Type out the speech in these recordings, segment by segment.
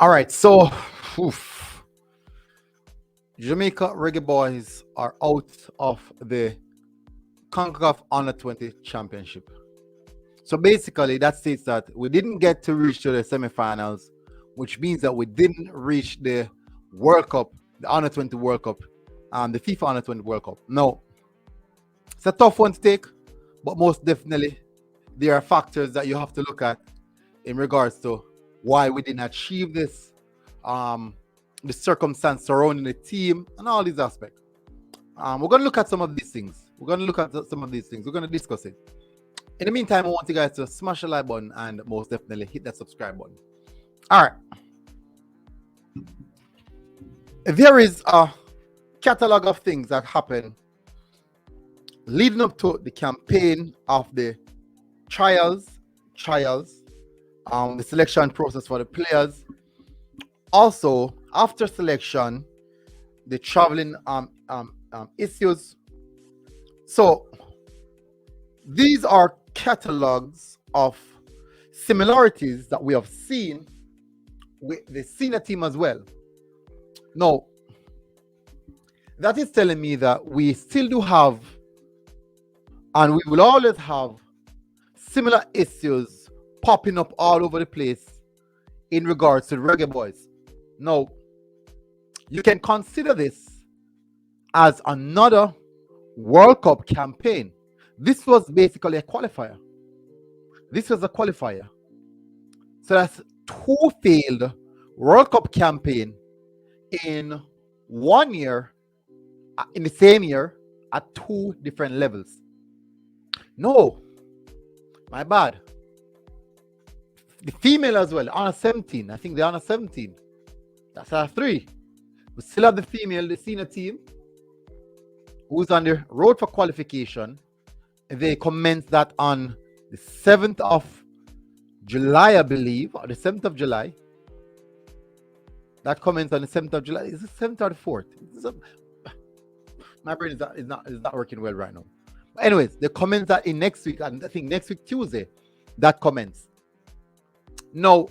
All right, so oof, Jamaica Reggae Boys are out of the CONCACAF Under 20 Championship. So basically, that states that we didn't get to reach to the semifinals, which means that we didn't reach the World Cup, the Under 20 World Cup, the FIFA Under 20 World Cup. No, it's a tough one to take, but most definitely there are factors that you have to look at in regards to why we didn't achieve this, um, the circumstance surrounding the team, and all these aspects. We're going to look at some of these things. We're going to look at some of these things. We're going to discuss it. In the meantime, I want you guys to smash the like button and most definitely hit that subscribe button. All right. There is a catalog of things that happen leading up to the campaign of the trials, the selection process for the players. Also, after selection, the traveling issues. So these are catalogs of similarities that we have seen with the senior team as well. Now, that is telling me that we still do have, and we will always have, similar issues popping up all over the place in regards to the Reggae Boys. Now, you can consider this as another World Cup campaign. This was basically a qualifier. This was a qualifier. So that's two failed World Cup campaign in 1 year, in the same year, at two different levels. No, my bad. The female as well, under 17. I think they're under 17. That's our three. We still have the female, the senior team, who's on the road for qualification. They commenced that on the 7th of July, I believe, or the 7th of July. That commenced on the 7th of July. Is it 7th or the 4th? My brain is not working well right now. But anyways, they commence that in next week, and I think next week, Tuesday, that commence. Now,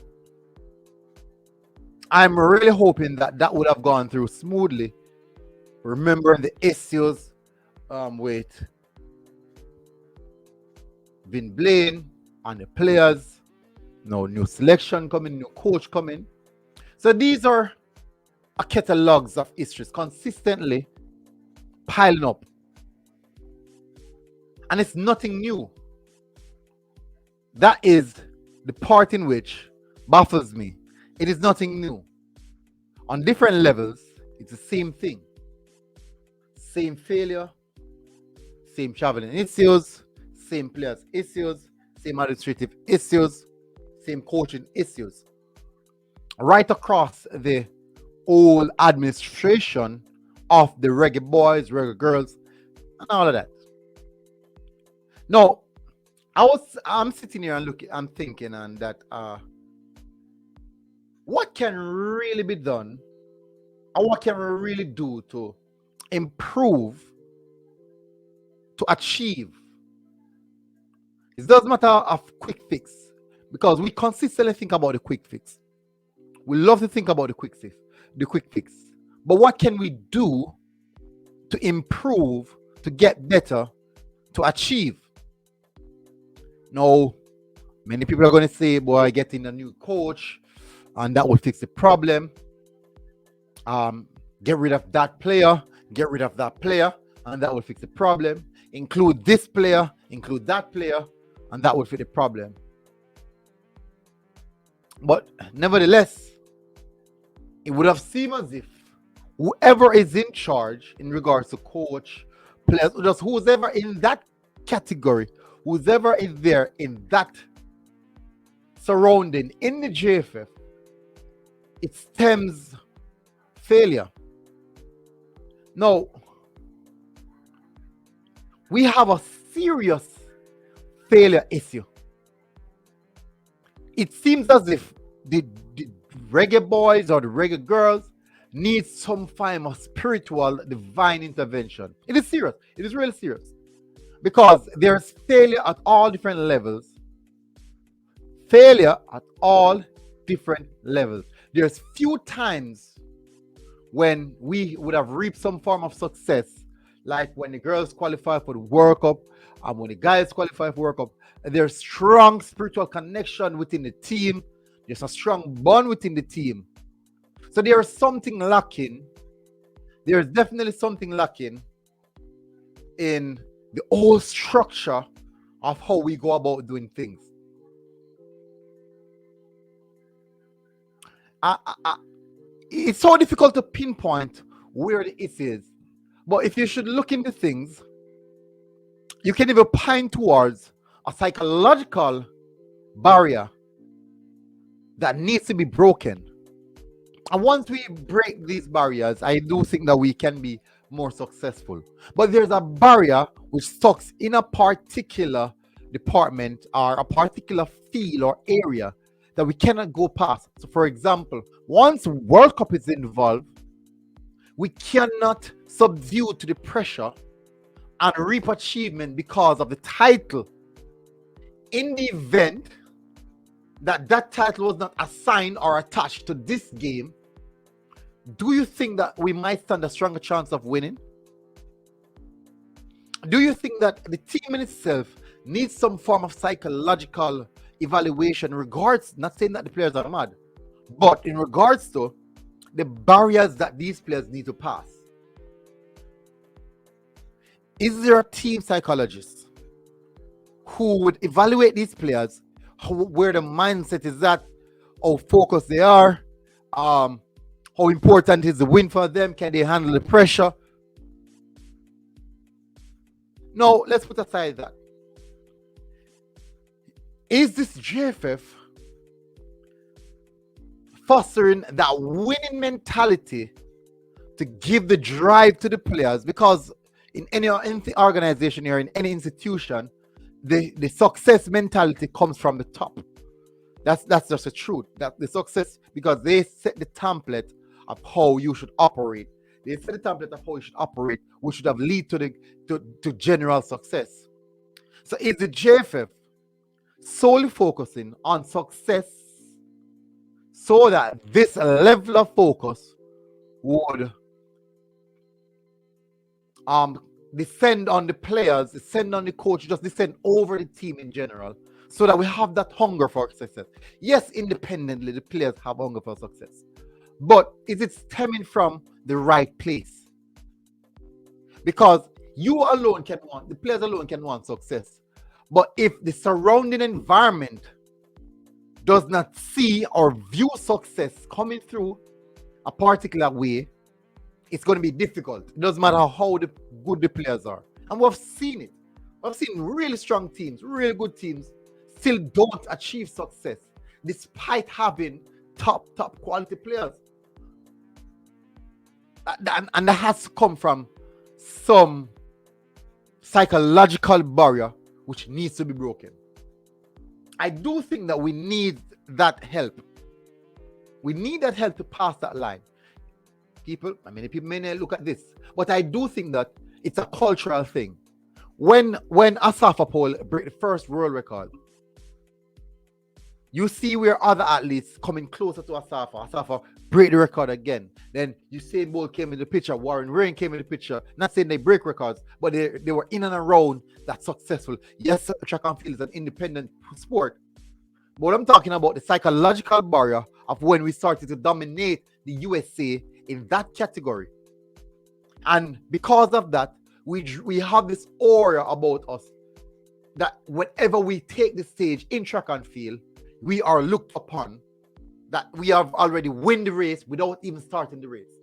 I'm really hoping that that would have gone through smoothly, remembering the issues with Vin Blaine and the players. No new selection coming, new coach coming. So these are a catalogs of histories consistently piling up. And it's nothing new. That is the part in which baffles me. It is nothing new. On different levels, it's the same thing. Same failure, same traveling issues, same players issues, same administrative issues, same coaching issues. Right across the whole administration of the Reggae Boys, Reggae Girls, and all of that. Now, I'm sitting here and looking, I'm thinking, and that what can really be done, or what can we really do to improve, to achieve? It doesn't matter of quick fix, because we consistently think about the quick fix. We love to think about the quick fix. But what can we do to improve, to get better, to achieve? Now, many people are going to say, boy, getting a new coach, and that will fix the problem. Get rid of that player, and that will fix the problem. Include this player, include that player, and that will fix the problem. But nevertheless, it would have seemed as if whoever is in charge in regards to coach, players, just who's ever in that category, who's ever is there in that surrounding in the JFF, it stems failure. Now, we have a serious failure issue. It seems as if the Reggae Boys or the Reggae Girls need some form of spiritual divine intervention. It is serious. It is really serious. Because there's failure at all different levels. Failure at all different levels. There's few times when we would have reaped some form of success, like when the girls qualify for the World Cup and when the guys qualify for World Cup. There's strong spiritual connection within the team. There's a strong bond within the team. So there is something lacking. There is definitely something lacking in the whole structure of how we go about doing things. It's so difficult to pinpoint where the it is. But if you should look into things, you can even point towards a psychological barrier that needs to be broken. And once we break these barriers, I do think that we can be more successful. But there's a barrier which stucks in a particular department or a particular field or area that we cannot go past. So, for example, once World Cup is involved, we cannot subdue to the pressure and reap achievement because of the title. In the event that that title was not assigned or attached to this game, do you think that we might stand a stronger chance of winning? Do you think that the team in itself needs some form of psychological evaluation regards, not saying that the players are mad, but in regards to the barriers that these players need to pass? Is there a team psychologist who would evaluate these players, where the mindset is at, how focused they are, how important is the win for them, can they handle the pressure? No, let's put aside that. Is this JFF fostering that winning mentality to give the drive to the players? Because in any organization or in any institution, the success mentality comes from the top. That's just the truth. That the success, because they set the template of how you should operate. They set the template of how you should operate, which should have lead to general success. So is the JFF solely focusing on success so that this level of focus would descend on the players, descend on the coach, just descend over the team in general, so that we have that hunger for success? Yes, independently, the players have hunger for success. But is it stemming from the right place? Because you alone can want, the players alone can want success. But if the surrounding environment does not see or view success coming through a particular way, it's going to be difficult. It doesn't matter how good the players are. And we've seen it. We've seen really strong teams, really good teams, still don't achieve success despite having top quality players. And that has to come from some psychological barrier which needs to be broken. I do think that we need that help. We need that help to pass that line. Many people may not look at this, but I do think that it's a cultural thing. When Asafa Paul break the first world record, you see where other athletes coming closer to Asafa break the record again. Then Usain Bolt came in the picture, Warren Rain came in the picture. Not saying they break records, but they were in and around that successful. Yes, track and field is an independent sport, but I'm talking about the psychological barrier of when we started to dominate the USA in that category. And because of that, we have this aura about us that whenever we take the stage in track and field, we are looked upon, that we have already won the race without even starting the race.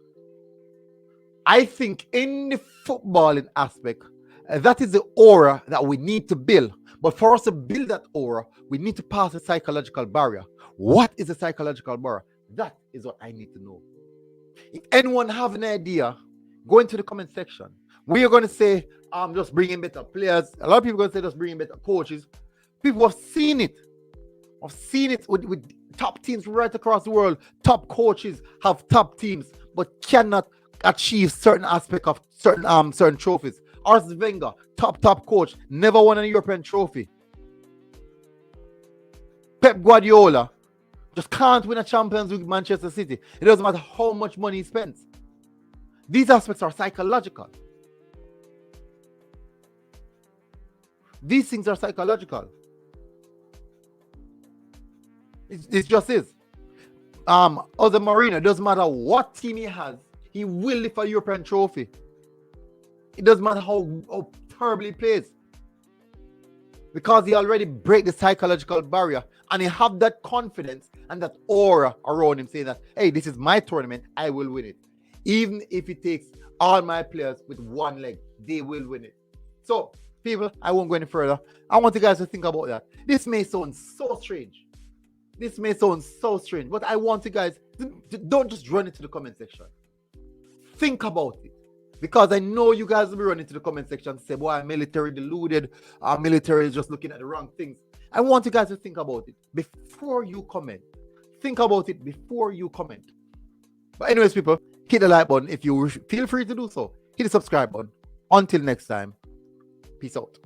I think in the footballing aspect, that is the aura that we need to build. But for us to build that aura, we need to pass a psychological barrier. What is a psychological barrier? That is what I need to know. If anyone have an idea, go into the comment section. We are going to say, I'm just bringing better players. A lot of people are going to say just bringing better coaches. People have seen it. I've seen it with top teams right across the world. Top coaches have top teams, but cannot achieve certain aspects of certain trophies. Arsene Wenger, top coach, never won a European trophy. Pep Guardiola, Just can't win a Champions League with Manchester City. It doesn't matter how much money he spends. These aspects are psychological. These things are psychological. It just is. Other Marino, it doesn't matter what team he has, he will lift a European trophy. It doesn't matter how terribly he plays. Because he already break the psychological barrier and he have that confidence and that aura around him saying that, hey, this is my tournament, I will win it. Even if it takes all my players with one leg, they will win it. So, people, I won't go any further. I want you guys to think about that. This may sound so strange. But I want you guys to don't just run into the comment section. Think about it. Because I know you guys will be running to the comment section and say, boy, I'm military deluded. Our military is just looking at the wrong things. I want you guys to think about it before you comment. Think about it before you comment. But anyways, people, hit the like button if you feel free to do so. Hit the subscribe button. Until next time, peace out.